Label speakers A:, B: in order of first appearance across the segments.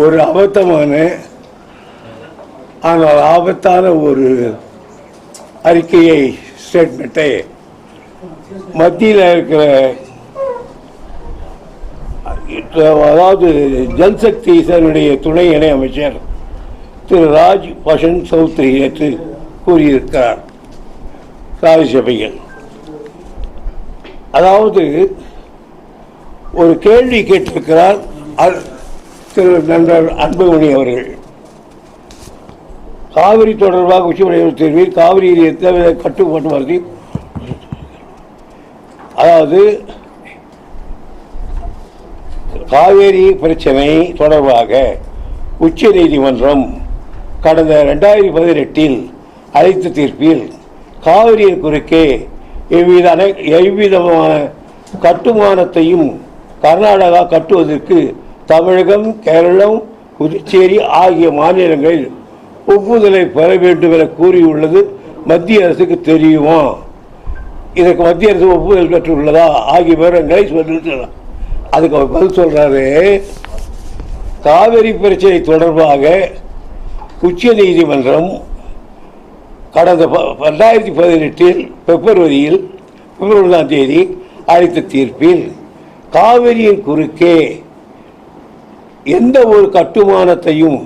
A: ஒரு அபத்தமான ஆனால் ஆபத்தான ஒரு அறிக்கையை ஸ்டேட்மெண்ட்டை மத்தியில் இருக்கிற அதாவது ஜல்சக்தி இதனுடைய துணை இணை அமைச்சர் திரு ராஜ் பஷன் சௌத்ரி நேற்று கூறியிருக்கிறார் ராஜ்யசபையில். அதாவது ஒரு கேள்வி கேட்டிருக்கிறார் திரு நண்பர் அன்புமணி அவர்கள். காவிரி தொடர்பாக உச்சநீதிமன்ற தீர்வில் காவிரியில் எந்தவித கட்டுப்பாட்டு வருதி, அதாவது காவேரி பிரச்சனை தொடர்பாக உச்ச நீதிமன்றம் கடந்த 2018 அளித்த தீர்ப்பில் காவிரியின் குறுக்கே எவ்விதமான கட்டுமானத்தையும் கர்நாடகா கட்டுவதற்கு தமிழகம், கேரளம், புதுச்சேரி ஆகிய மாநிலங்களில் ஒப்புதலை பெற வேண்டும் என கூறியுள்ளது மத்திய அரசுக்கு தெரியுமா? இதற்கு மத்திய அரசு ஒப்புதல் பெற்றுள்ளதா ஆகிய விவரங்களை சொல்லிருக்கலாம். அதுக்கு அவர் பதில் சொல்றாரு, காவிரி பிரச்சனை தொடர்பாக உச்ச நீதிமன்றம் கடந்த 2018 பிப்ரவரி 1 அளித்த தீர்ப்பில் காவிரியின் குறுக்கே எந்த ஒரு கட்டுமானத்தையும்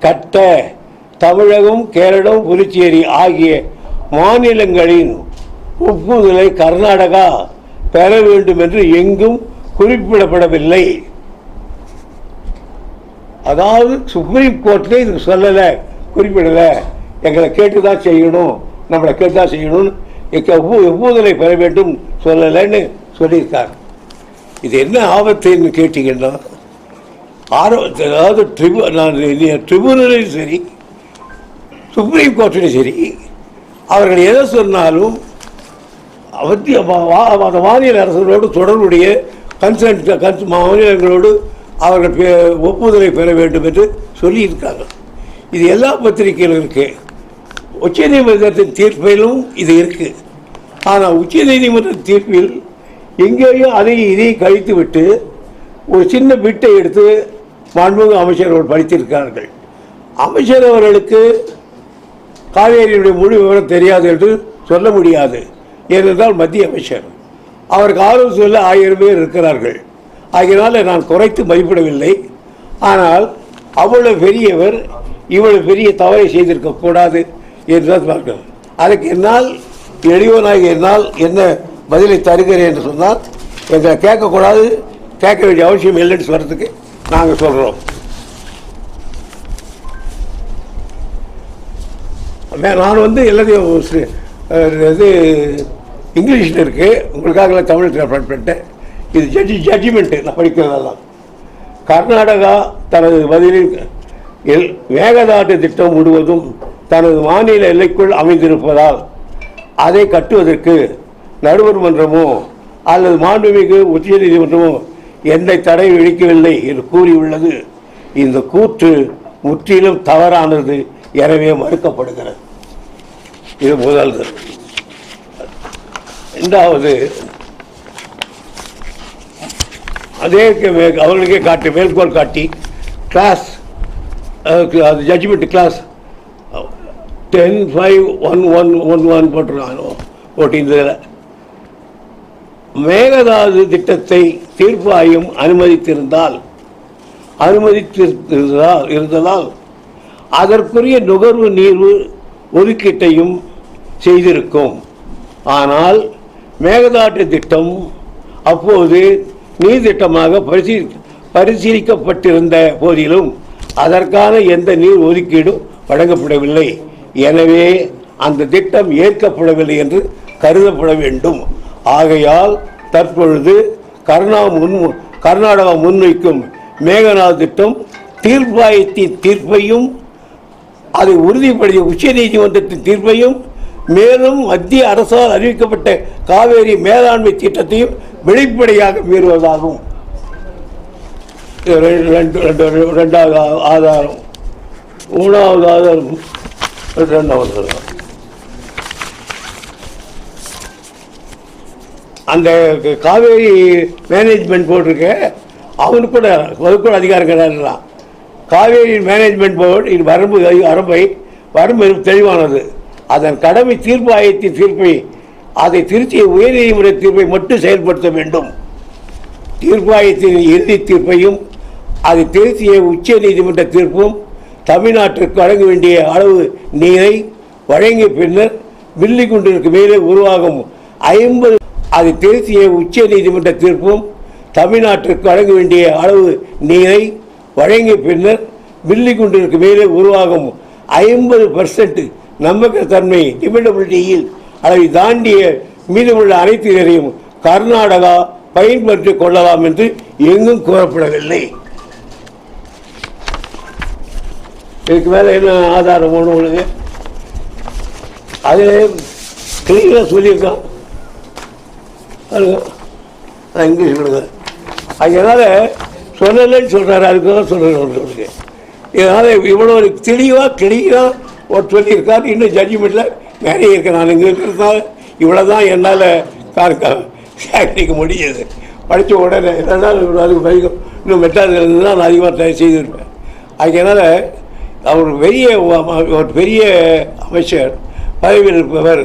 A: கட்ட தமிழகம், கேரளம், புதுச்சேரி ஆகிய மாநிலங்களின் ஒப்புதலை கர்நாடகா பெற வேண்டும் என்று எங்கும் குறிப்பிடப்படவில்லை. அதாவது சுப்ரீம் கோர்ட்ல இது சொல்லல, குறிப்பிடல, எங்களை கேட்டுதான் செய்யணும், நம்மளை கேட்டுதான் செய்யணும், ஒப்புதலை பெற வேண்டும் சொல்லலன்னு சொல்லியிருக்காங்க. இது என்ன ஆபத்துன்னு கேட்டீங்கன்னா, அதாவது ட்ரிபுனலும் சரி சுப்ரீம் கோர்ட்டிலும் சரி அவர்கள் எதை சொன்னாலும் அந்த மாநில அரசுகளோடு தொடர்புடைய மாநிலங்களோடு அவர்கள் ஒப்புதலை பெற வேண்டும் என்று சொல்லியிருக்காங்க. இது எல்லா பத்திரிகையிலும் இருக்கு. உச்ச நீதிமன்றத்தின் தீர்ப்பிலும் இது இருக்கு. ஆனால் உச்ச நீதிமன்ற தீர்ப்பில் எங்கேயும் அதையும் இதையும் கழித்து விட்டு ஒரு சின்ன பிட்டை எடுத்து மாண்புமிகு அமைச்சர் அவர்கள் படித்திருக்கிறார்கள். அமைச்சர் அவர்களுக்கு காவேரியுடைய முழு விவரம் தெரியாது என்று சொல்ல முடியாது. ஏனென்றால் மத்திய அமைச்சர் அவருக்கு ஆர்வம் சொல்ல 1000 பேர் இருக்கிறார்கள். ஆகையினால நான் குறைத்து மதிப்பிடவில்லை. ஆனால் அவ்வளவு பெரியவர் இவ்வளவு பெரிய தவறை செய்திருக்க கூடாது என்றுதான் பார்க்கிறேன். அதுக்கு என்னால் எளியவனாக என்னால் என்ன பதிலை தருகிறேன் என்று சொன்னால் எங்களை கேட்கக்கூடாது, கேட்க வேண்டிய அவசியம் இல்லைன்னு சொல்றதுக்கு நாங்கள் சொல்கிறோம். நான் எல்லாத்தையும் இது இங்கிலீஷில் இருக்குது, உங்களுக்காக தமிழ் ட்ரான்ஸ்லேட் பண்ணிட்டேன். இது ஜட்ஜ்மெண்ட்டு நான் படிக்கிறதெல்லாம். கர்நாடகா தனது பதிலில் மேகதாட்டு திட்டம் முழுவதும் தனது மாநில எல்லைக்குள் அமைந்திருப்பதால் அதை கட்டுவதற்கு நடுவர் மன்றமோ அல்லது மாண்புமிகு உச்ச நீதிமன்றமோ எந்த தடை விதிக்கவில்லை என்று கூறியுள்ளது. இந்த கூற்று முற்றிலும் தவறானது, எனவே மறுக்கப்படுகிறது. இது முதல். இரண்டாவது, அதே அவர்களுக்கே காட்டி மேற்கோள் காட்டி கிளாஸ் அது ஜட்ஜ்மெண்ட் கிளாஸ் 10-5-1111 போட்டிருக்காங்க. போட்டிருந்ததில் மேகதாது திட்டத்தை தீர்ப்பு ஆயம் அனுமதித்திருந்ததால் அதற்குரிய நுகர்வு நீர் ஒதுக்கீட்டையும் செய்திருக்கும். ஆனால் மேகதாட்டு திட்டம் அப்போது நீர் திட்டமாக பரிசீலிக்கப்பட்டிருந்த போதிலும் அதற்கான எந்த நீர் ஒதுக்கீடும் வழங்கப்படவில்லை. எனவே அந்த திட்டம் ஏற்கப்படவில்லை என்று கருதப்பட வேண்டும். ஆகையால் தற்பொழுது கர்நாடகா முன்வைக்கும் மேகதாது திட்டம் தீர்ப்பாயத்தின் தீர்ப்பையும் அதை உறுதிப்படுத்திய உச்ச நீதிமன்றத்தின் தீர்ப்பையும் மேலும் மத்திய அரசால் அறிவிக்கப்பட்ட காவேரி மேலாண்மை திட்டத்தையும் வெளிப்படையாக மீறுவதாகும். இரண்டாவது ஆதாரம். மூணாவது ஆதாரம் அந்த காவேரி மேனேஜ்மெண்ட் போட்டிருக்க அவனுக்கு கூட அதிகாரம் கிடையாதுலாம். காவேரி மேனேஜ்மெண்ட் போர்டு இது வரம்பு தெளிவானது. அதன் கடமை தீர்ப்பு ஆயத்தின் தீர்ப்பை அதை திருத்திய உயர்நீதிமன்ற தீர்ப்பை மட்டும் செயல்படுத்த வேண்டும். தீர்ப்பாயத்தின் இறுதி தீர்ப்பையும் அதை திருத்திய உச்ச நீதிமன்ற தீர்ப்பும் தமிழ்நாட்டிற்கு வழங்க வேண்டிய அளவு நீரை வழங்கிய பின்னர் மில்லிகுண்டிற்கு மேலே உருவாகும் 50 அதை திருத்திய உச்ச நீதிமன்ற தீர்ப்பும் தமிழ்நாட்டிற்கு வழங்க வேண்டிய அளவு நீரை வழங்கிய பின்னர் மில்லிகுண்டிற்கு மேலே உருவாகும் 50% நம்பகத்தன்மை டிபெண்டபிலிட்டியில் அளவை தாண்டிய மீதமுள்ள அனைத்து நீரையும் கர்நாடகா பயன்படுத்திக் கொள்ளலாம் என்று எங்கும் கூறப்படவில்லை. இதுக்கு மேலே என்ன ஆதாரம் ஒன்று உங்களுக்கு அதில் கிளியராக சொல்லியிருக்கான். இங்கிலீஷ் கொடுங்க. அதனால சொல்லலைன்னு சொல்கிறாரு. அதுக்காக சொல்கிறேன். இதனால் இவ்வளோ கிளியாக ஒரு சொல்லியிருக்காரு. இன்னும் ஜட்ஜ்மெண்ட்டில் நிறைய இருக்கு. நான் இங்கே இருக்கிறதுனால இவ்வளோ தான் என்னால் சேகரிக்க முடியுது. படித்த உடனே ரெண்டாவது இன்னும் மெட்டாது தான் நான் அதிகமாக செய்திருப்பேன். அதனால் அவர் ஒரு பெரிய அமைச்சர் பதவியில் இருப்பவர்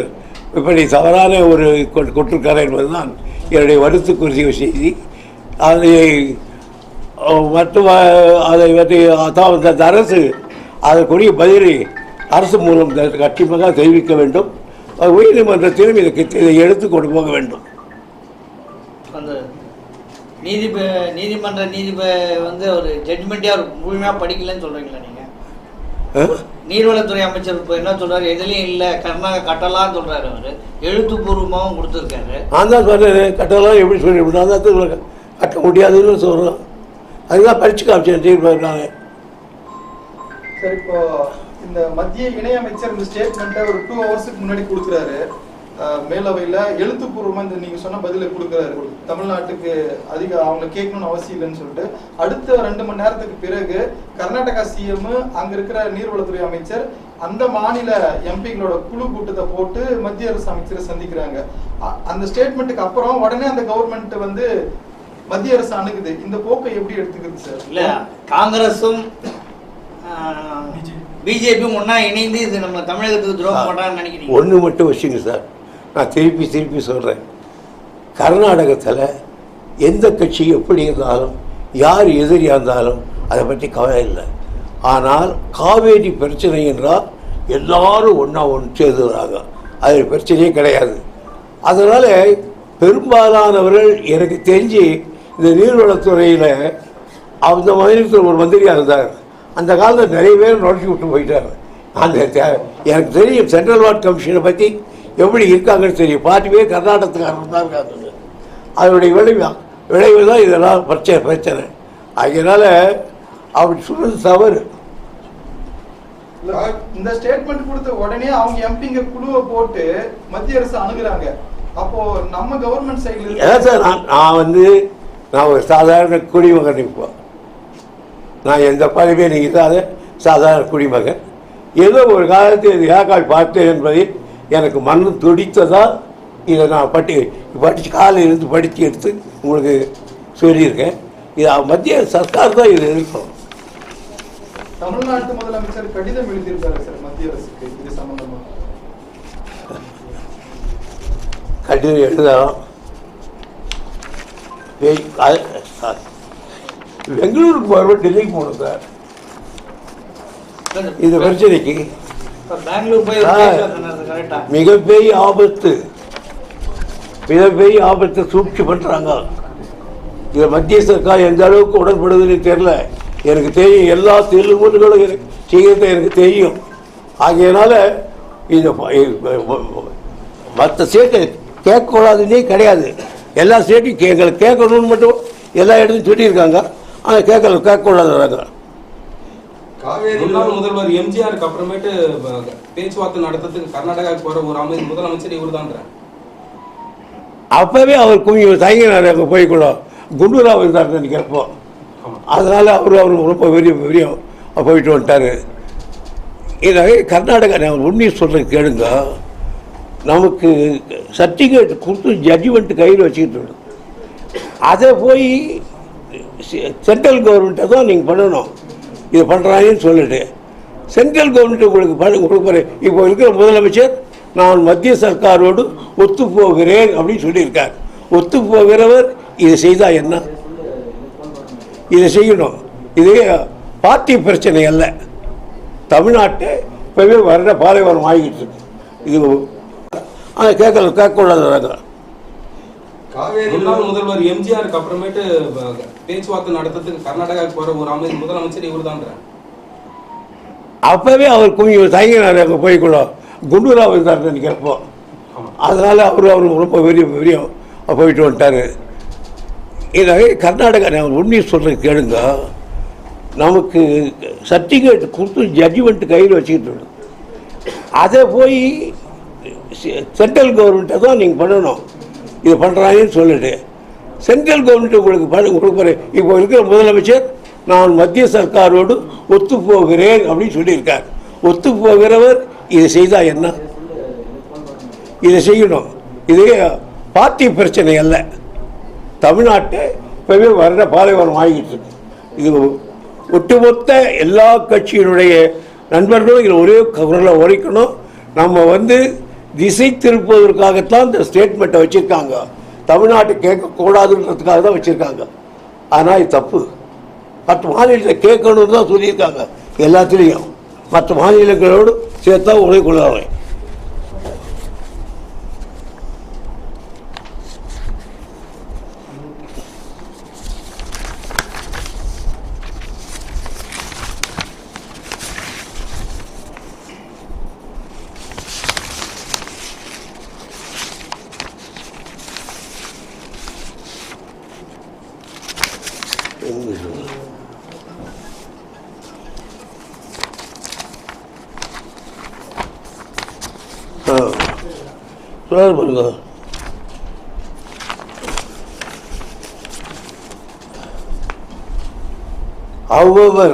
A: இப்படி தவறான ஒரு கொண்டிருக்கார் என்பதுதான் என்னுடைய வருத்தக்குரிய செய்தி. அதை அந்த அரசு அதற்குரிய பதிலை அரசு மூலம் கண்டிப்பாக தெரிவிக்க வேண்டும். உயர்நீதிமன்றத்திலும் இதை எடுத்து கொண்டு போக வேண்டும்.
B: அந்த நீதிமன்ற வந்து ஒரு ஜட்ஜ்மெண்ட்டே அவர் முழுமையாக படிக்கலன்னு சொல்கிறீங்களா நீங்கள்? நீர்வளத்துறை அமைச்சர் இப்போ என்ன சொல்றாரு? எதுலையும் இல்லை, கர்நாடகா கட்டலாம்னு சொல்றாரு. அவர் எழுத்துப்பூர்வமாகவும் கொடுத்துருக்காரு. நான் தான்
A: சொல்றேன் கட்டலாம் எப்படி சொல்லி கட்ட முடியாதுன்னு சொல்றோம். அதுதான் பரிச்சு காமிச்சிருக்காங்க.
C: சரி, இப்போ இந்த மத்திய இணையமைச்சர் இந்த ஸ்டேட்மெண்ட்டை ஒரு 2 ஹவர்ஸுக்கு முன்னாடி கொடுக்குறாரு. மேலவையில் எழுத்துப்பூர்வமாக இந்த நீங்கள் சொன்ன பதிலை கொடுக்குறாரு. தமிழ்நாட்டுக்கு அவங்க கேட்கணும்னு அவசியம் இல்லைன்னு சொல்லிட்டு அடுத்த 2 மணி நேரத்துக்கு பிறகு கர்நாடகா சிஎம் அங்கே இருக்கிற நீர்வளத்துறை அமைச்சர் அந்த மாநில எம்பிகளோட குழு கூட்டத்தை போட்டு மத்திய அரசு அமைச்சரை சந்திக்கிறாங்க. அந்த ஸ்டேட்மெண்ட்டுக்கு அப்புறம் உடனே அந்த கவர்மெண்ட் வந்து மத்திய அரசு அணுகுது. இந்த போக்கை எப்படி எடுத்துக்கிறது சார்?
B: இல்லை, காங்கிரஸும் பிஜேபியும் ஒன்றா இணைந்து இது நம்ம தமிழகத்துக்கு துரோகம் பண்ணுறான்னு நினைக்கிறீங்க?
A: ஒன்று மட்டும் வச்சுங்க சார், நான் திருப்பி சொல்கிறேன். கர்நாடகத்தில் எந்த கட்சி எப்படி இருந்தாலும் யார் எதிரியாக இருந்தாலும் அதை பற்றி கவலை இல்லை. ஆனால் காவேரி பிரச்சனை என்றால் எல்லாரும் ஒன்றா சேர்ந்துறாங்க. அது பிரச்சனையே கிடையாது. அதனால் பெரும்பாலானவர்கள் எனக்கு தெரிஞ்சு இந்த நீர்வளத்துறையில் அந்த மாநிலத்தில் ஒரு மந்திரியாக இருந்தார். அந்த காலத்தில் நிறைய பேர் நுழைச்சி விட்டு போயிட்டார். அந்த எனக்கு தெரியும் சென்ட்ரல் வார்டு கமிஷனை பற்றி எப்படி இருக்காங்கன்னு தெரியும். 4 பேர் கர்நாடகத்துக்காரன் தான் இருக்காங்க. அதனுடைய விளைவு தான் இதெல்லாம் பிரச்சனை. அதனால் அப்படி சொல்றது தவறு.
C: இந்த ஸ்டேட்மெண்ட் கொடுத்த உடனே அவங்க எம்பிங்க குழுவை போட்டு மத்திய அரசு அணுகுறாங்க. அப்போ நம்ம கவர்மெண்ட் சைடுல
A: சார் நான் ஒரு சாதாரண குடிமகன். இப்போ நான் எந்த பதவியே நீங்காத சாதாரண குடிமகன். ஏதோ ஒரு காலத்தில் ஏகால் பார்த்தேன் என்பதை எனக்கு மண்ணு துடித்ததா இதை நான் படித்து காலையில் இருந்து படித்து எடுத்து உங்களுக்கு சொல்லியிருக்கேன். இது மத்திய சர்க்கார் தான் இது இருக்கும்.
C: தமிழ்நாட்டு முதலமைச்சர் கடிதம் எழுதியிருக்காரு சார் மத்திய அரசுக்கு இது சம்பந்தமா.
A: கடிதம் எழுதலாம். பெங்களூருக்கு போகிறோம், டெல்லிக்கு போகணும் சார். இந்த பிரச்சனைக்கு மிகப்பெரிய ஆபத்து சூழ்ச்சி பண்ணுறாங்க. இதை மத்திய சர்க்கார் எந்த அளவுக்கு உடன்படுதுன்னு தெரியல. எனக்கு தெரியும், எல்லா தெலுங்குகளும் செய்யறது எனக்கு தெரியும். ஆகையினால இந்த மற்ற ஸ்டேட்டை கேட்கக்கூடாதுன்னே கிடையாது. எல்லா ஸ்டேட்டையும் எங்களை கேட்கணும்னு மட்டும் எல்லா இடத்தையும் சொல்லியிருக்காங்க. ஆனால் கேட்கக்கூடாதுறாங்க.
D: முன்னாள் முதல்வர் எம்ஜிஆருக்கு அப்புறமேட்டு பேச்சுவார்த்தை நடத்துறதுக்கு கர்நாடகாவுக்கு போற ஒரு முதலமைச்சர் இவர் தான்.
A: அப்பவே அவர் கொஞ்சம் தயங்கினார். அங்கே போய்க்கூட குண்டூராவ் இருந்தார் நினைக்கிறப்போ. அதனால அவர் ரொம்ப பெரிய போயிட்டு வந்துட்டாரு. இதை கர்நாடகா நான் உண்மையை சொல்கிறேன் கேளுங்க. நமக்கு சர்டிஃபிகேட் கொடுத்து ஜட்ஜ்மெண்ட் கையில் வச்சுக்கிட்டு அதை போய் சென்ட்ரல் கவர்மெண்ட்டை தான் நீங்கள் பண்ணணும். இது பண்ணுறாங்கன்னு சொல்லிட்டு சென்ட்ரல் கவர்மெண்ட் உங்களுக்கு கொடுக்குறேன். இப்போ இருக்கிற முதலமைச்சர் நான் மத்திய சர்க்காரோடு ஒத்துப்போகிறேன் அப்படின்னு சொல்லியிருக்கார். ஒத்துப்போகிறவர் இதை செய்தால் என்ன? இதை செய்யணும். இது பார்ட்டி பிரச்சனை அல்ல. தமிழ்நாட்டை இப்போவே வர பாலைவனம் ஆகிட்டு இருக்கு. இது கேட்கக்கூடாது.
D: முன்னாள் முதல்வர் எம்ஜிஆருக்கு அப்புறமேட்டு பேச்சுவார்த்தை நடத்துறதுக்கு கர்நாடகாவுக்கு போற ஒரு முதலமைச்சர் இவர் தான்.
A: அப்பவே அவர் கொஞ்சம் தயங்கினார். அங்கே போய்க்கூட குண்டூராக இருந்தார் நினைக்கிறப்போ. அதனால அவர் ரொம்ப பெரிய போயிட்டு வந்துட்டார். இதை கர்நாடகா நான் உண்மையை சொல்கிறேன் கேளுங்க. நமக்கு சர்டிஃபிகேட் கொடுத்து ஜட்ஜ்மெண்ட் கையில் வச்சுக்கிட்டு அதை போய் சென்ட்ரல் கவர்மெண்ட்டை தான் நீங்கள் பண்ணணும். இது பண்ணுறாங்கன்னு சொல்லிட்டு சென்ட்ரல் கவர்மெண்ட் உங்களுக்கு கொடுக்குறேன். இப்போ இருக்கிற முதலமைச்சர் நான் மத்திய சர்க்காரோடு ஒத்துப்போகிறேன் அப்படின்னு சொல்லியிருக்கார். ஒத்துப்போகிறவர் இதை செய்தால் என்ன? இதை செய்யணும். இது பார்ட்டி பிரச்சனை அல்ல. தமிழ்நாட்டை இப்போவே வர பாலைவனம் ஆகிட்டு இருக்கு. இது ஒட்டுமொத்த எல்லா கட்சியினுடைய நண்பர்களும் இதில் ஒரே குரலை உரைக்கணும். நம்ம திசை திருப்புவதற்காகத்தான் இந்த ஸ்டேட்மெண்ட்டை வச்சுருக்காங்க. தமிழ்நாட்டை கேட்கக்கூடாதுன்றதுக்காக தான் வச்சுருக்காங்க. ஆனால் இது தப்பு. மற்ற மாநிலத்தை கேட்கணும்னு தான் சொல்லியிருக்காங்க. எல்லாத்துலேயும் மற்ற மாநிலங்களோடு சேர்த்தா உரை கொள்ளாங்க. However,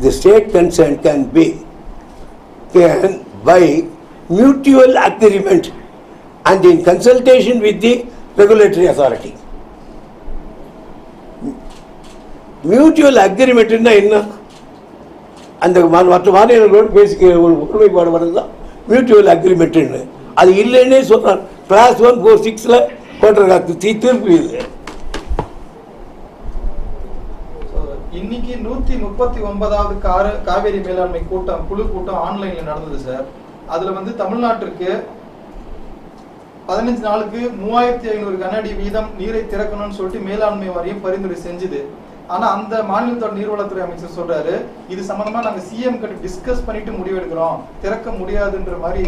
A: the state consent can by mutual agreement and in consultation with the regulatory authority. Mutual agreement என்ன? அந்த மற்ற மாநிலங்களோடு பேசிக்க ஒருமைப்பாடு வரதுதான் மியூச்சுவல் அக்ரிமெண்ட்னு. அது இல்லைன்னே சொல்றான். கிளாஸ் 146 போட்டிருக்காங்க தீர்ப்பு. இது
C: இன்னைக்கு 139வது காவேரி மேலாண்மை குழு கூட்டம் ஆன்லைன்ல நடந்தது சார். அதுல தமிழ்நாட்டிற்கு 15 நாளுக்கு 3500 கனஅடி வீதம் நீரை திறக்கணும்னு சொல்லிட்டு மேலாண்மை வாரியம் பரிந்துரை செஞ்சுது. ஆனா அந்த மாநிலத்தோட நீர்வளத்துறை அமைச்சர் சொல்றாரு, இது சம்பந்தமா நாங்க சிஎம் கிட்ட டிஸ்கஸ் பண்ணிட்டு முடிவெடுக்கிறோம், திறக்க முடியாதுன்ற மாதிரி.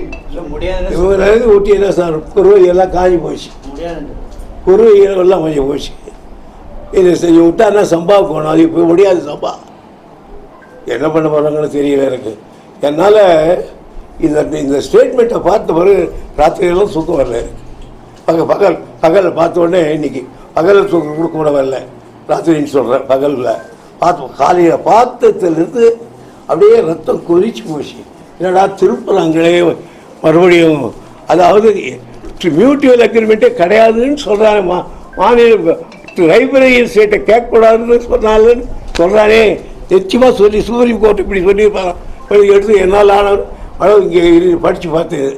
A: ஊட்டியதான் சார் குருவை எல்லாம் காஞ்சி போச்சு. குருவை எல்லாம் கொஞ்சம் போச்சு. இது செஞ்சு விட்டாருன்னா சம்பாவுக்கு போகணும். அது இப்போ முடியாது. சம்பா என்ன பண்ண போகிறாங்கன்னு தெரியல எனக்கு. என்னால் இந்த ஸ்டேட்மெண்ட்டை பார்த்த பிறகு ராத்திரியெல்லாம் தூக்கம் வரல. பகலில் பார்த்த உடனே இன்னைக்கு பகலில் தூக்கம் கொடுக்க கூட வரல. ராத்திரின்னு சொல்கிறேன். பகலில் காலையில் பார்த்ததுலேருந்து அப்படியே ரத்தம் கொதிச்சு போச்சு. என்னடா திருப்புறாங்களே மறுபடியும். அதாவது மியூச்சுவல் அக்ரிமெண்ட்டே கிடையாதுன்னு சொல்கிறாங்க. மாநில லைப்ரரியன் ஸ்டேட்டை கேட்கக்கூடாதுன்னு சொன்னாலும் சொல்கிறானே. நிச்சயமாக சொல்லி சுப்ரீம் கோர்ட் இப்படி சொல்லியிருப்பாங்க. எடுத்து என்னால் ஆனவர் அளவு இங்கே படித்து பார்த்தது.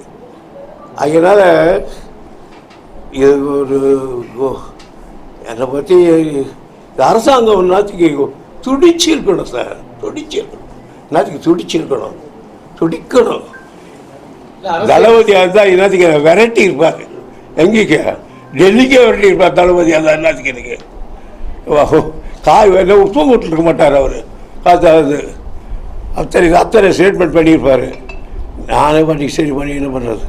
A: அதனால் இது ஒரு என்னை பற்றி அரசாங்கம் நாத்துக்கு துடிச்சிருக்கணும் சார். துடிச்சிருக்கணும். நாத்துக்கு துடிச்சிருக்கணும். துடிக்கணும். தளபதியாக இருந்தால் என்னத்துக்கு விரட்டி இருப்பார். எங்கேக்கு டெல்லிக்கே விரட்டி இருப்பார் தளபதியாக இருந்தால். என்னத்துக்கு எனக்கு காய் வேலை உப்பு போட்டுருக்க மாட்டார் அவர். காத்தாது அத்தனை ஸ்டேட்மெண்ட் பண்ணியிருப்பார். நானே பண்ணி சரி பண்ணி என்ன பண்ணுறது?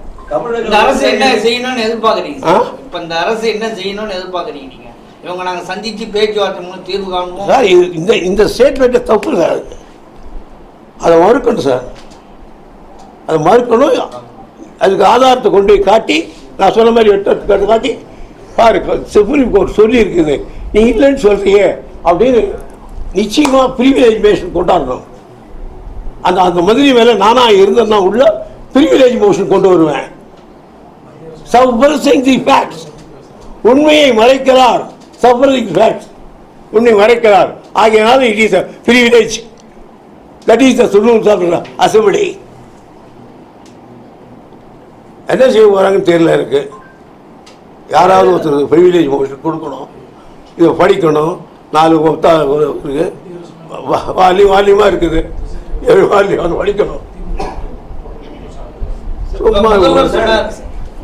B: அரசு என்ன செய்யணும்னு எதிர்பார்க்குறீங்க? இப்போ இந்த அரசு என்ன செய்யணும்னு எதிர்பார்க்குறீங்க நீங்கள்? இவங்க நாங்கள் சந்தித்து பேச்சுவார்த்தை மூலம் தீர்வு காணணும்
A: சார். இந்த ஸ்டேட்மெண்ட்டை தப்பு சார். அதை மறுக்கணும் சார். அதை மறுக்கணும். அதுக்கு ஆதாரத்தை கொண்டு போய் காட்டி நான் சொன்ன மாதிரி எடுத்து காட்டி பாரு சுப்ரீம் கோர்ட் சொல்லி இருக்குது. நீ இல்லைன்னு சொல்றீங்க அப்படின்னு நிச்சயமாக ப்ரிவிலேஜ் மோஷன் கொண்டாடணும். அந்த மந்திரி மேலே நானாக இருந்தேன்னா உள்ள ப்ரிவிலேஜ் மோஷன் கொண்டு வருவேன். Subverting the facts. உண்மையை மறைக்கிறார். Subverting facts. உண்மை மறைக்கிறார். ஆகையினால it is privilege that is the rules of assembly. என்ன செய்ய போகிறாங்கன்னு தெரியல எனக்கு. யாராவது ஒருத்தருக்கு ப்ரிவிலேஜ் மோஷன் கொடுக்கணும், இதை படிக்கணும். 4 வால்யூமாக இருக்குது, 7 வால்யூம் அது படிக்கணும்.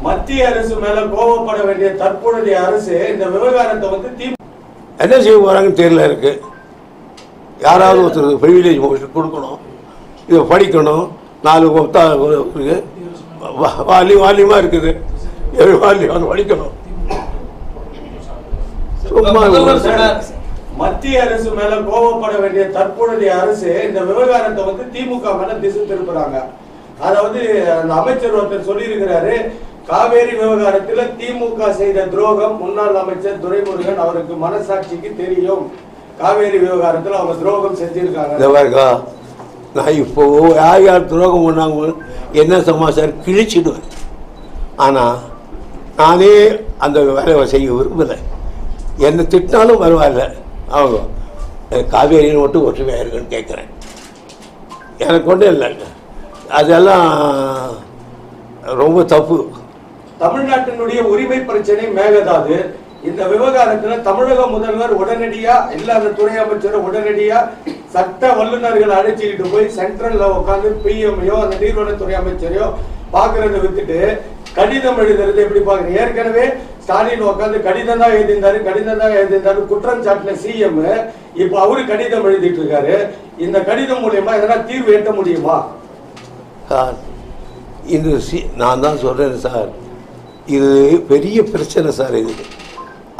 E: மத்திய அரசு மேல கோபப்பட வேண்டிய தற்போதைய அரசு இந்த விவகாரத்தை வந்து
A: என்ன செய்ய போறாங்கன்னு தெரியல எனக்கு. யாராவது ஒருத்தருக்கு ப்ரிவிலேஜ் மோஷன் கொடுக்கணும், இதை படிக்கணும். 4 வால்யூமாக இருக்குது, 7 வால்யூம் அது படிக்கணும்.
E: மத்திய அரசு மேல கோபப்பட வேண்டிய தற்போதைய அரசு இந்த விவகாரத்தை வந்து திமுக மேல திசை திருப்புறாங்க. அதாவது அந்த அமைச்சர் ஒருத்தர் சொல்லி இருக்கிறாரு, காவேரி விவகாரத்துல திமுக செய்த துரோகம் முன்னாள் அமைச்சர் துரைமுருகன் அவருக்கு மனசாட்சிக்கு தெரியும். காவேரி விவகாரத்துல அவங்க துரோகம் செஞ்சிருக்காங்க.
A: நான் இப்போ யார் துரோகம் பண்ணாங்க என்ன சமாச்சாரம் கிழிச்சிடுவேன். ஆனால் நானே அந்த வேலையை செய்ய விரும்பலை. என்னை திட்டினாலும் பரவாயில்ல, அவங்க காவேரின்னு மட்டும் ஒற்றுமையாக இருக்குன்னு கேட்குறேன். எனக்கு ஒன்றும் இல்லை, அதெல்லாம் ரொம்ப தப்பு.
E: தமிழ்நாட்டினுடைய உரிமை பிரச்சனை மேகதாது. இந்த விவகாரத்துல தமிழக முதல்வர் உடனடியா இல்லாத துறை அமைச்சர் உடனடியா சட்ட வல்லுநர்கள் அழைச்சிக்கிட்டு போய் சென்ட்ரல்ல உட்காந்து பிஎம்ஐயோ அந்த நீர்வளத்துறை அமைச்சரையோ பாக்குறத விட்டுட்டு கடிதம் எழுதுறது எப்படி பாக்குறீங்க? ஏற்கனவே ஸ்டாலின் உட்காந்து கடிதம் தான் எழுதியிருந்தாரு குற்றம் சாட்டின சிஎம். இப்ப அவரு கடிதம் எழுதிட்டு இருக்காரு. இந்த கடிதம் மூலியமா எதனா தீர்வு எட்ட முடியுமா
A: சார்? இது நான் தான் சொல்றேன் சார், இது பெரிய பிரச்சனை சார். இது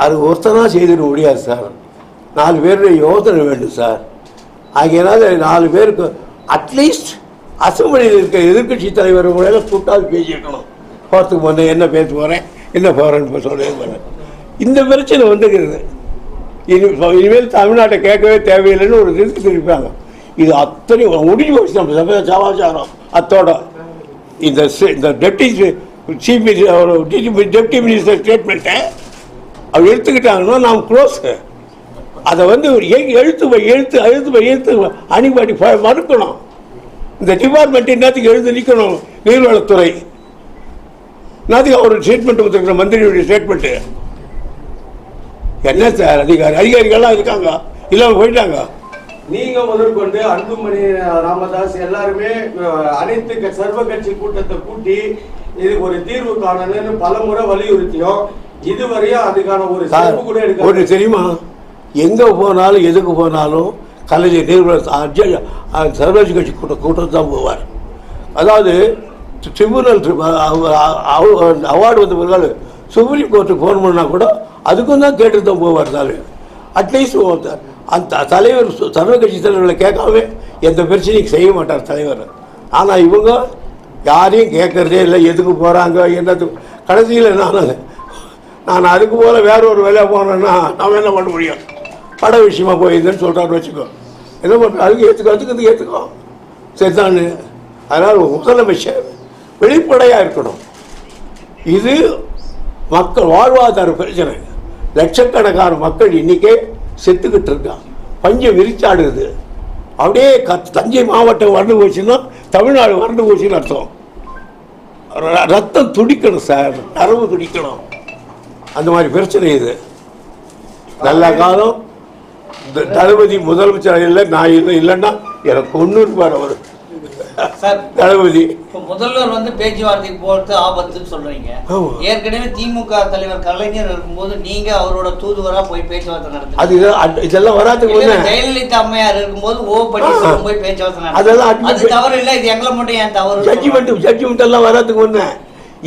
A: அது ஒருத்தனா செய்திட முடியாது சார். 4 பேருடைய யோசனை வேண்டும் சார். ஆகையினால 4 பேருக்கு அட்லீஸ்ட் அசம்பிளியில் இருக்க எதிர்கட்சி தலைவர் கூட்டாது பேசியிருக்கணும். போகிறதுக்கு முன்னே என்ன பேச போகிறேன், என்ன போகிறேன்னு சொல்ல. இந்த பிரச்சனை வந்துக்கிறது. இனிமேல் தமிழ்நாட்டை கேட்கவே தேவையில்லைன்னு ஒரு திருப்பி திருப்பாங்க. இது அத்தனை முடிஞ்சு போச்சு நம்ம சமாச்சாரம். அத்தோட இந்த டெப்டி சீஃப் டெப்டி மினிஸ்டர் ஸ்டேட்மெண்ட்டை அவர் எடுத்துக்கிட்டாங்கன்னா நாம் க்ளோஸ். அதை வந்து எழுத்து அணிபாடி மறுக்கணும். இந்த டிபார்ட்மெண்ட் என்னத்துக்கு எழுந்து நிற்கணும்? நீர்வளத்துறை என்னத்துக்கு அவர் ஸ்டேட்மெண்ட் கொடுத்துருக்கிற மந்திரியுடைய ஸ்டேட்மெண்ட்டு என்ன சார்? அதிகாரிகள்லாம் இருக்காங்க, இல்லாமல் போயிட்டாங்க.
E: நீங்க முதற்கொண்டு அன்புமணி ராமதாஸ் எல்லாருமே அனைத்து சர்வ கட்சி கூட்டத்தை கூட்டி இதுக்கு ஒரு தீர்வு காணணும்னு பல முறை வலியுறுத்தியும் இதுவரையும் அதுக்கான ஒரு ஸ்டெப் கூட எடுக்க.
A: ஒன்று தெரியுமா, எங்கே போனாலும் எதுக்கு போனாலும் கலைஞர் நீர்வள சர்வ கட்சி கூட்டம் தான் போவார். அதாவது ட்ரிபுனல் அவார்டு வந்த பிறகு சுப்ரீம் கோர்ட்டுக்கு ஃபோன் பண்ணால் கூட அதுக்கும் தான் கேட்டு தான் போவார் சார். அட்லீஸ்ட் அந்த தலைவர் சர்வ கட்சி தலைவர்களை கேட்காம எந்த பிரச்சனையும் செய்ய மாட்டார் தலைவர். ஆனால் இவங்க யாரையும் கேட்கறதே இல்லை, எதுக்கு போகிறாங்க என்னத்துக்கு. கடைசியில் நான் அதுக்கு போல வேற ஒரு வேலையாக போனேன்னா நம்ம என்ன பண்ண முடியும்? பட விஷயமா போயிருந்தேன்னு சொல்கிறாரு வச்சுக்கோ, என்ன பண்ணுறோம்? அதுக்கு ஏற்றுக்கோ சரிதானு. அதனால் முதலமைச்சர் வெளிப்படையாக இருக்கணும். இது மக்கள் வாழ்வாதார பிரச்சனை. லட்சக்கணக்கான மக்கள் இன்னைக்கே செத்துக்கிட்டு இருக்கான். பஞ்சம் விரிச்சாடுது. அப்படியே தஞ்சை மாவட்டம் வறண்டு போச்சுன்னா தமிழ்நாடு வறண்டு போச்சுன்னு அர்த்தம். ரத்தம் துடிக்கணும் சார், நரம்பு துடிக்கணும். அந்த மாதிரி பிரச்சனை இது. நல்ல காலம் தளபதி முதலமைச்சர் இல்லை, நான் இல்லைன்னா எனக்கு ஒன்று இருப்பார் அவர் தளபதி.
B: முதல்வர் வந்து பேச்சுவார்த்தைக்கு போறது ஆபத்துன்னு சொல்றீங்க. ஏற்கனவே திமுக தலைவர் கலைஞர் இருக்கும்போது நீங்க அவரோட தூதுவரா போய் பேச்சுவார்த்தை நடத்துங்க.
A: இதெல்லாம் வராதுக்கு முன்ன
B: ஜெயலலிதா அம்மையார் இருக்கும்போது பன்னீர்செல்வம் போய் பேச்சுவார்த்தை நடத்துங்க. அது தவறு இல்லை, இது எங்களை மட்டும் ஏன் தவறு?
A: ஜட்ஜ்மெண்ட் எல்லாம் வராதுக்கு முன்ன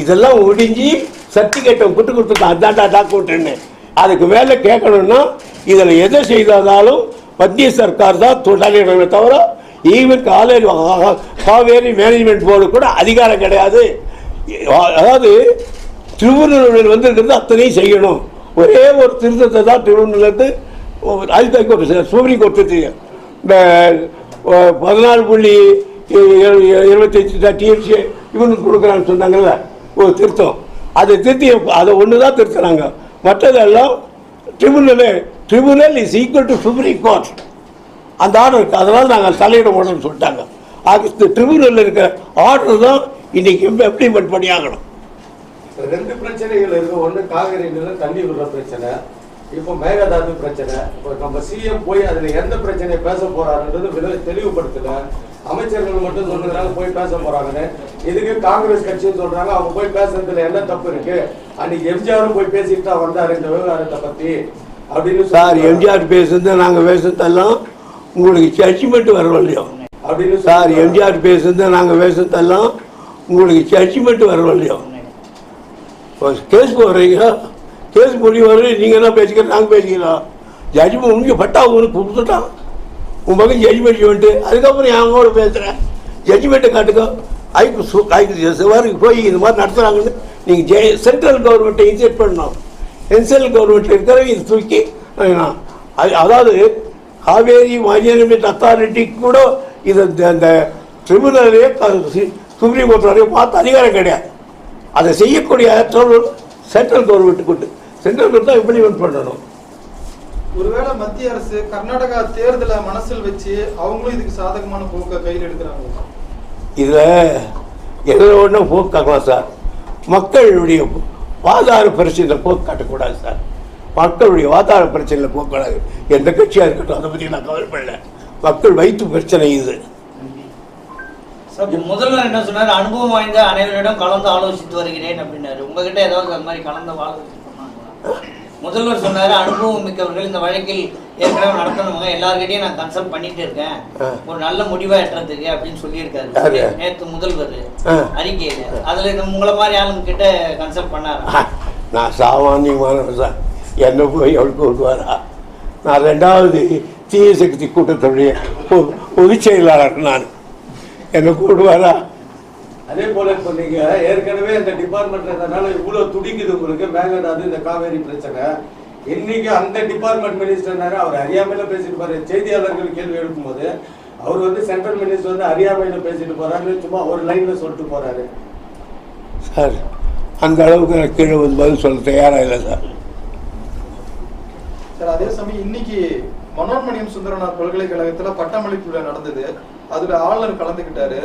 A: இதெல்லாம் முடிஞ்சு சர்டிஃபிகேட்டை விட்டு கொடுத்துருக்கோம். அதான்டா டாக்குமெண்ட்னு. அதுக்கு மேலே கேட்கணும்னா இதில் எதை செய்தாலும் மத்திய சர்க்கார் தான் தலையிடவே தவிர ஈவன் காவேரி மேனேஜ்மெண்ட் போர்டு கூட அதிகாரம் கிடையாது. அதாவது திருவண்ணூரில் வந்திருக்கிறது அத்தனையும் செய்யணும். ஒரே ஒரு திருத்தத்தை தான் திருவண்ணூர்லேருந்து ஹைகோர்ட் சுப்ரீம் கோர்ட்டு இந்த 14.25 டிஎம்சி இவனுக்கு கொடுக்குறான்னு சொன்னாங்கல்ல ஒரு திருத்தம், அதை திருத்தி அதை ஒன்று தான் திருத்துறாங்க. மற்றதெல்லாம் tribunal is equal to supreme court. அந்த ஆர்டர் இருக்குது. அதனால் நாங்கள் தலையிட மாட்டோம்னு சொல்லிட்டாங்க. இந்த ட்ரிபியூனலில் இருக்கிற ஆர்டர் தான் இன்னைக்கு இம்ப்ளிமெண்ட் பண்ணி ஆகணும்.
E: 2 பிரச்சனைகள் இருக்கு. ஒன்று காவிரி நிலம் தண்ணி விடுற பிரச்சனை, இப்போ மேகதாது பிரச்சனை. இப்போ நம்ம சிஎம் போய் அதுல எந்த பிரச்சனையை பேச போறாருன்றது தெளிவுபடுத்தல. அமைச்சர்கள் மட்டும் சொல்றதுனால போய் பேச போறாங்கன்னு. இதுக்கு காங்கிரஸ் கட்சின்னு சொல்றாங்க, அவங்க போய் பேசுறதுல என்ன தப்பு இருக்கு? அன்னைக்கு எம்ஜிஆரும் போய் பேசிட்டு தான் வந்தாரு இந்த விவகாரத்தை பத்தி அப்படின்னு.
A: சார், எம்ஜிஆர் பேசுறது நாங்கள் பேசுறதெல்லாம் உங்களுக்கு ஜட்ஜ்மெண்ட் வரவில்லையோ
E: அப்படின்னு.
A: சார், எம்ஜிஆர் பேசுறது நாங்கள் பேசுறதெல்லாம் உங்களுக்கு ஜட்ஜ்மெண்ட் வரவில்லையோ. கேஸ் போடுறீங்க, கேஸ் முடிவு வர நீங்கள் என்ன பேசிக்கிறோம், நாங்கள் பேசிக்கிறோம். ஜட்ஜ்மெண்ட் முடிஞ்சு பட்டா உங்களுக்கு கொடுத்துட்டான், உன் பக்கம் ஜட்ஜ்மெண்ட் வந்துட்டு அதுக்கப்புறம் எங்களோட பேசுகிறேன். ஜட்ஜ்மெண்ட்டை காட்டுக்க. ஐக்கு போய் இது மாதிரி நடத்துகிறாங்கன்னு நீங்கள் சென்ட்ரல் கவர்மெண்ட்டை இன்செக்ட் பண்ணணும். சென்ட்ரல் கவர்மெண்ட்டில் இருக்கிறவங்க இது தூக்கி அதாவது காவேரி மேனேஜ்மெண்ட் அத்தாரிட்டி கூட இது அந்த ட்ரிபியூனலே சுப்ரீம் கோர்ட் வரையும் பார்த்து அதிகாரம் கிடையாது. அதை செய்யக்கூடிய சென்ட்ரல் கவர்மெண்ட்டுக்கு உண்டு. சென்ட்ரல் கவர்மெண்ட் தான் இம்ப்ளிமெண்ட் பண்ணணும்.
C: ஒருவேளை மத்திய அரசு கர்நாடகா தேர்தலை மனசில் வச்சு அவங்களும் இதுக்கு சாதகமான போக்கை கையில் எடுக்கிறாங்க.
A: இதில் எதில் ஒன்றும் போக்கு காட்டலாம் சார். மக்களுடைய வாதார பிரச்சனையில் போக்கு காட்டக்கூடாது சார். மக்களுடைய வாதார பிரச்சனையில் போக்கூடாது. எந்த கட்சியாக இருக்கட்டும், அதை பற்றி நான் கவலைப்படல. மக்கள் வயிற்று பிரச்சனை இது.
B: முதல்வர் என்ன சொன்னார், அனுபவம் வாய்ந்த அனைவரிடம் கலந்து ஆலோசித்து வருகிறேன் அப்படின்னாரு. உங்ககிட்ட ஏதாவது அந்த மாதிரி கலந்து ஆலோசித்து பண்ணாங்களா? முதல்வர் சொன்னாரு, அனுபவம் மிக்கவர்கள் இந்த வழக்கில் ஏற்கனவே நடத்தணுங்க, எல்லார்கிட்டையும் நான் கன்சல்ட் பண்ணிட்டு இருக்கேன், ஒரு நல்ல முடிவா எட்டுறதுக்கு அப்படின்னு சொல்லியிருக்காரு நேற்று முதல்வர் அறிக்கையில. அதுல இந்த உங்களை மாதிரி ஆளுங்க கிட்ட கன்சல்ட் பண்ணாரா?
A: நான் சாமானியமானவன் சார், என்ன போய் அவளுக்கு கொண்டுவாரா? நான் 2வது தீய சக்தி கூட்டத்துடைய பொதுச் செயலாளர். நான் என்ன கூடுவாரா?
E: அதே போல இப்போ நீங்க ஏற்கனவே இந்த டிபார்ட்மெண்ட் இருந்ததுனால இவ்வளவு துடிக்குது உங்களுக்கு மேகதாது இந்த காவேரி பிரச்சனை. இன்னைக்கு அந்த டிபார்ட்மெண்ட் மினிஸ்டர் அவர் அறியாமையில பேசிட்டு போறாரு. செய்தியாளர்கள் கேள்வி எழுப்பும் போது அவர் சென்ட்ரல் மினிஸ்டர் அறியாமையில பேசிட்டு போறாரு, சும்மா ஒரு லைன்ல சொல்லிட்டு போறாரு.
A: சார், அந்த அளவுக்கு நான் கீழே பதில் சொல்ல தயாரா இல்லை சார்.
C: சார், அதே சமயம் இன்னைக்கு மனோன்மணியம் சுந்தரனார் பல்கலைக்கழகத்துல பட்டமளிப்பு விழா நடந்தது. அதுல ஆளுநர் கலந்துகிட்டாரு.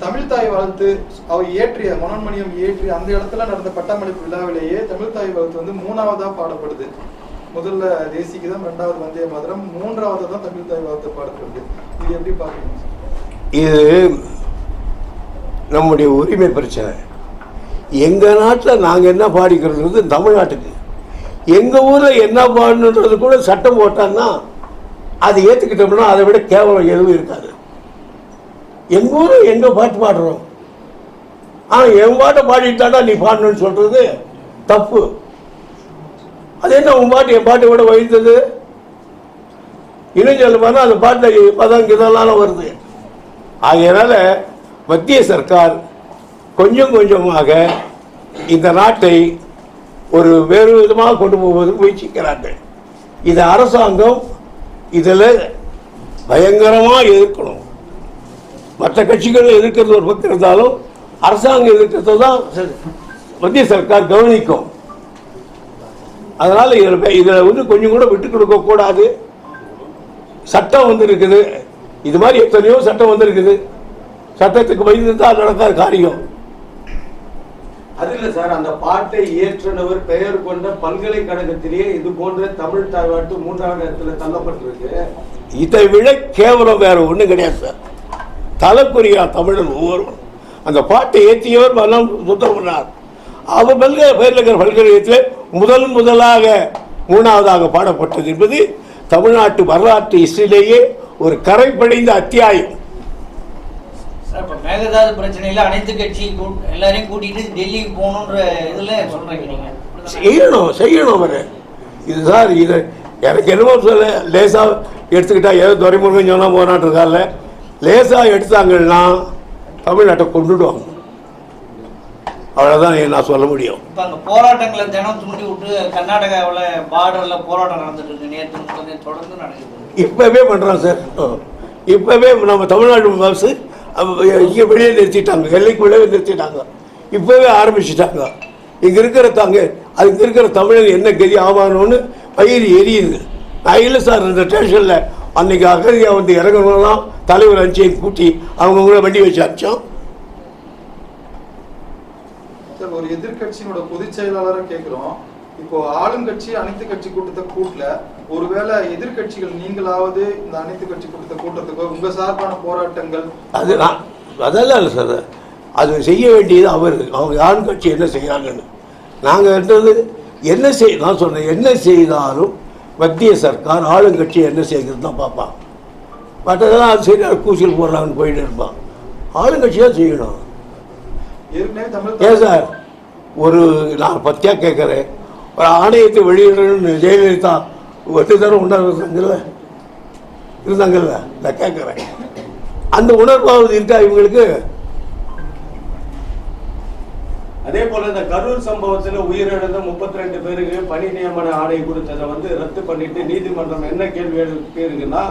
C: தமிழ்தாய் வாழ்த்து அவர் இயற்றிய மனோன்மணியம் இயற்றிய அந்த இடத்துல நடந்த பட்டமளிப்பு விழாவிலேயே தமிழ்தாய் வாழ்த்து 3ஆவதா பாடப்படுது. முதல்ல தேசிய கீதம், 2வது வந்தே மாதரம், 3ஆவது தான் தமிழ்தாய் வாழ்த்து பாடப்படுது. இது எப்படி பாக்குறீங்க?
A: இது நம்முடைய உரிமை பிரச்சனை. எங்க நாட்டில் நாங்க என்ன பாடிக்கிறது தமிழ்நாட்டுக்கு, எங்க ஊர்ல என்ன பாடணுன்றது கூட சட்டம் போட்டான்னா அதை ஏத்துக்கிட்டோம்னா அதை விட கேவலம் எதுவும் இருக்காது. எங்க ஊரு எங்க பாட்டு பாடுறோம், என் பாட்டை பாடிட்டாடா நீ பாடணும்னு சொல்றது தப்பு. அது என்ன உன் பாட்டு என் பாட்டை விட வகித்தது? இன்னும் சொல்ல போனா அந்த பாட்டை பதம் இதெல்லாம் வருது. அதனால மத்திய சர்க்கார் கொஞ்சம் கொஞ்சமாக இந்த நாட்டை ஒரு வேறு விதமாக கொண்டு போவது முயற்சிக்கிறார்கள். இது அரசாங்கம் இதில் பயங்கரமாக எதிர்க்கணும். மற்ற கட்சிகள் எதிர்க்கிறது ஒரு பக்கம் இருந்தாலும் அரசாங்கம் எதிர்க்கிறது தான் மத்திய சர்க்கார் கவனிக்கும். அதனால இதில் கொஞ்சம் கூட விட்டு கொடுக்க கூடாது. சட்டம் இருக்குது, இது மாதிரி எத்தனையோ சட்டம் வந்திருக்குது. சட்டத்துக்கு பயந்து தான் நடக்காத காரியம்.
E: அது இல்ல சார், அந்த பாட்டை இயற்றினவர் பெயர் கொண்ட பல்கலைக்கழகத்திலேயே இது போன்ற தமிழ் தாய்வாட்டு 3ஆவது இடத்துல தள்ளப்பட்டிருக்கு.
A: இதை விட கேவலம் வேற ஒண்ணும் கிடையாது சார். தலைக்குரியா தமிழன் ஒவ்வொருவரும் அந்த பாட்டை ஏற்றியவர் மனம் சுத்தம் பண்ணார். அவர் பல்கலைக்கழகத்தில் முதலாக 3ஆவதாக பாடப்பட்டது என்பது தமிழ்நாட்டு வரலாற்று ஹிஸ்டரியிலேயே ஒரு கரை படிந்த அத்தியாயம்.
B: மேகதாது பிரச்சனையில அனைத்து கட்சி எல்லாரையும் கூட்டிட்டு டெல்லிக்கு போகணுன்ற இதுல சொல்றீங்க நீங்க.
A: செய்யணும் அவரு. இது சார், இது எனக்கு என்னமோ சொல்ல லேசா எடுத்துக்கிட்டா ஏதோ துறைமுருகன் சொன்னா போனாட்டு இருக்கால, லேசா எடுத்தாங்கன்னா தமிழ்நாட்டை கொண்டுடுவாங்க. அவ்வளவுதான் நான் சொல்ல முடியும்.
B: இப்ப அங்க போராட்டங்களை தினம் தூண்டி விட்டு கர்நாடகாவில் பார்டர்ல போராட்டம் நடந்துட்டு இருக்கு. நேற்று தொடர்ந்து நடக்குது. இப்பவே
A: பண்றோம் சார். இப்பவே நம்ம தமிழ்நாடு பஸ் இங்க வெளியே நிறுத்திட்டாங்க, எல்லைக்குள்ளே நிறுத்திட்டாங்க. இப்பவே ஆரம்பிச்சுட்டாங்க. இங்க இருக்கிற அதுக்கு இருக்கிற தமிழர் என்ன கதி ஆவானோன்னு பயிர் எரியுது. நான் இல்லை சார், இந்த ஸ்டேஷன்ல அன்னைக்கு அகதியாக வந்து இறங்கணும்லாம் தலைவர் அனுப்பிச்சி கூட்டி அவங்க கூட வண்டி வச்சு அனுப்பிச்சோம்.
C: சார், ஒரு எதிர்கட்சியினோட பொதுச் செயலாளரை கேட்கிறோம். இப்போ ஆளுங்கட்சி அனைத்து கட்சி கூட்டத்தை கூட்டல, ஒருவேளை எதிர்கட்சிகள் நீங்களாவது இந்த அனைத்து கட்சி கூட்டத்தை கூட்டத்துக்கோ உங்க சார்பான போராட்டங்கள்
A: அது அதெல்லாம் இல்லை சார். அது செய்ய வேண்டியது அவங்க ஆளுங்கட்சி என்ன செய்கிறாங்கன்னு. நாங்கள் இருந்தது என்ன நான் சொன்னேன், என்ன செய்தாலும் மத்திய சர்க்கார் ஆளுங்கட்சி என்ன செய்கிறது தான் பார்ப்பான். மற்றதெல்லாம் அது சரியாக கூச்சல் போடுறாங்கன்னு போயிட்டு இருப்பான். ஆளுங்கட்சி தான் செய்யணும். ஏன் சார், நான் பத்தியாக கேட்குறேன், ஒரு ஆணையத்தை வெளியிடணும்னு ஜெயலலிதா 8 தடவை இருந்தாங்கல்ல, நான் கேட்குறேன். அந்த உணர்வாவது இருக்கா இவங்களுக்கு?
E: அதே போல இந்த கரூர் சம்பவத்துல உயிரிழந்த 32 பேருக்கு பணி நியமன ஆணை கொடுத்ததை ரத்து பண்ணிட்டு நீதிமன்றம் என்ன கேள்வி எழுப்பியிருக்குன்னா,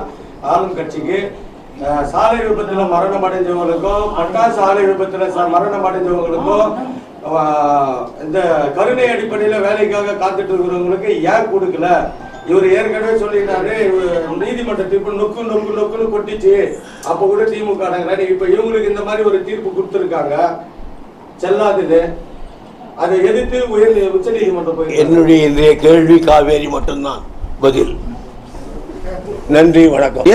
E: ஆளும் கட்சிக்கு சாலை விபத்துல மரணம் அடைஞ்சவங்களுக்கும் பட்டாசு சாலை விபத்துல மரணம் அடைஞ்சவங்களுக்கும் இந்த கருணை அடிப்படையில வேலைக்காக காத்துட்டு இருக்கிறவங்களுக்கு ஏன் கொடுக்கல? இவர் ஏற்கனவே சொல்லிட்டாரு, நீதிமன்ற தீர்ப்பு நொக்கு நொக்கு நொக்குன்னு கொட்டிச்சு. அப்ப கூட திமுக இப்ப இவங்களுக்கு இந்த மாதிரி ஒரு தீர்ப்பு கொடுத்துருக்காங்க, செல்லாதது. அதை எதிர்த்து உச்ச நீதிமன்றம் போய்
A: என்னுடைய இன்றைய கேள்வி காவேரி மட்டும்தான் பதில். நன்றி, வணக்கம்.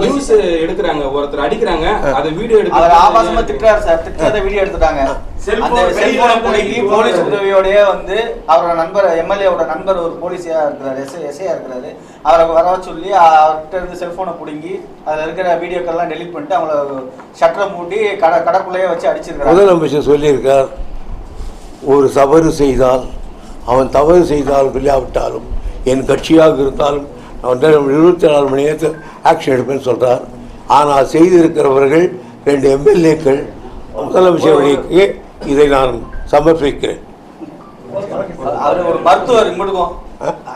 D: நியூஸ் எடுக்கிறாங்க, ஒருத்தர் அடிக்கிறாங்க, அதை வீடியோ எடுத்து
F: அவர் ஆபாசமா திட்டுறாரு சார். திட்டுறத வீடியோ எடுத்துட்டாங்க. அந்த செல்போனை புடுங்கி போலீஸ் உதவியோடய அவரோட நண்பர், எம்எல்ஏவோட நண்பர் ஒரு போலீஸா இருக்கிறாரு, எஸ்ஐயா இருக்கிறாரு, அவரை வர சொல்லி அவர்கிட்ட இருந்து செல்போனை புடுங்கி அதுல இருக்கிற வீடியோக்கெல்லாம் டெலிட் பண்ணிட்டு அவங்கள ஷட்டரை மூட்டி கடைக்குள்ளேயே வச்சு அடிச்சிருக்காரு.
A: முதலமைச்சர் சொல்லியிருக்கார், ஒரு தவறு செய்தால் அவன் தவறு செய்தால் இல்லாவிட்டாலும் என் கட்சியாக இருந்தாலும் 24 மணி நேரத்தில் ஆக்ஷன் எடுப்பேன்னு சொல்கிறார். ஆனால் செய்திருக்கிறவர்கள் 2 எம்எல்ஏக்கள். முதலமைச்சருக்கு இதை நான் சமர்ப்பிக்கிறேன்.
F: அவர் ஒரு மருத்துவர், இங்கிட்டுக்கும்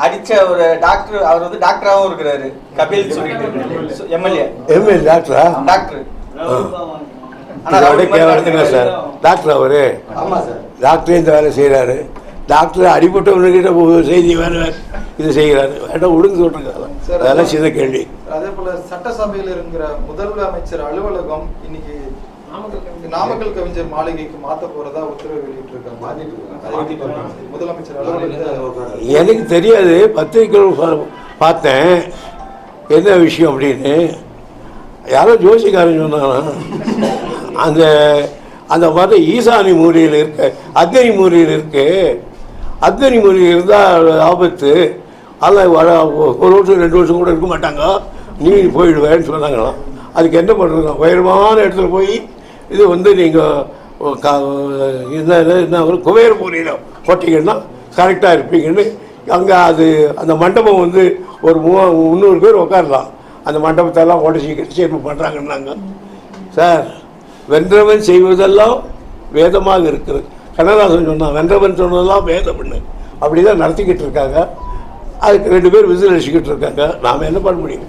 F: அடிச்ச ஒரு டாக்டர், அவர் டாக்டராகவும் இருக்கிறாரு, கபில் சொல்லிட்டு எம்எல்ஏ
A: டாக்டரா?
F: டாக்டர்
A: சார், டாக்டர் அவரு டாக்டரே இந்த வேலை செய்கிறாரு. டாக்டர் அடிப்பட்டவர்கிட்ட செய்தி வேறு இது செய்கிறாரு. வேண்டாம் ஒழுங்கு சொல்றாங்க, அதெல்லாம் சின்ன கேள்வி.
C: அதே போல சட்டசபையில் இருக்கிற முதலமைச்சர் அலுவலகம் இன்னைக்கு நாமக்கல் கவிஞர் மாளிகைக்கு மாத்த போறதா உத்தரவு வெளியிட்டிருக்காங்க. முதலமைச்சர் அலுவலகம்
A: எனக்கு தெரியாது, பத்திரிகைகள் பார்த்தேன் என்ன விஷயம் அப்படின்னு. யாரோ ஜோசிக்காரன் சொன்னானா, அந்த அந்த மாதிரி ஈசானி மூலையில் இருக்க அக்னி மூலையில் இருக்கு, அக்னி மூலையில் இருந்தால் ஆபத்து, அதெல்லாம் 1 வருஷம் 2 வருஷம் கூட இருக்க மாட்டாங்க, நீ போயிடுவேன்னு சொன்னாங்களாம். அதுக்கு என்ன பண்ணுறது, உயரமான இடத்துல போய் இது நீங்கள் என்ன குபேர மூலையில் போட்டிங்கன்னா கரெக்டாக இருப்பீங்கன்னு. அங்கே அந்த மண்டபம் ஒரு 300 பேர் உட்காரலாம். அந்த மண்டபத்தெல்லாம் உடச்சி இப்போ பண்ணுறாங்கன்னாங்க. சார், வென்றவன் செய்வதெல்லாம் வேதமாக இருக்கிறது. கண்ணதாசன் சொன்னான், வென்றவன் சொன்னதெல்லாம் வேதம் பண்ணு. அப்படி தான் நடத்திக்கிட்டு இருக்காங்க. அதுக்கு 2 பேர் விசில் அடிச்சுக்கிட்டு இருக்காங்க. நாம் என்ன பண்ண முடியும்?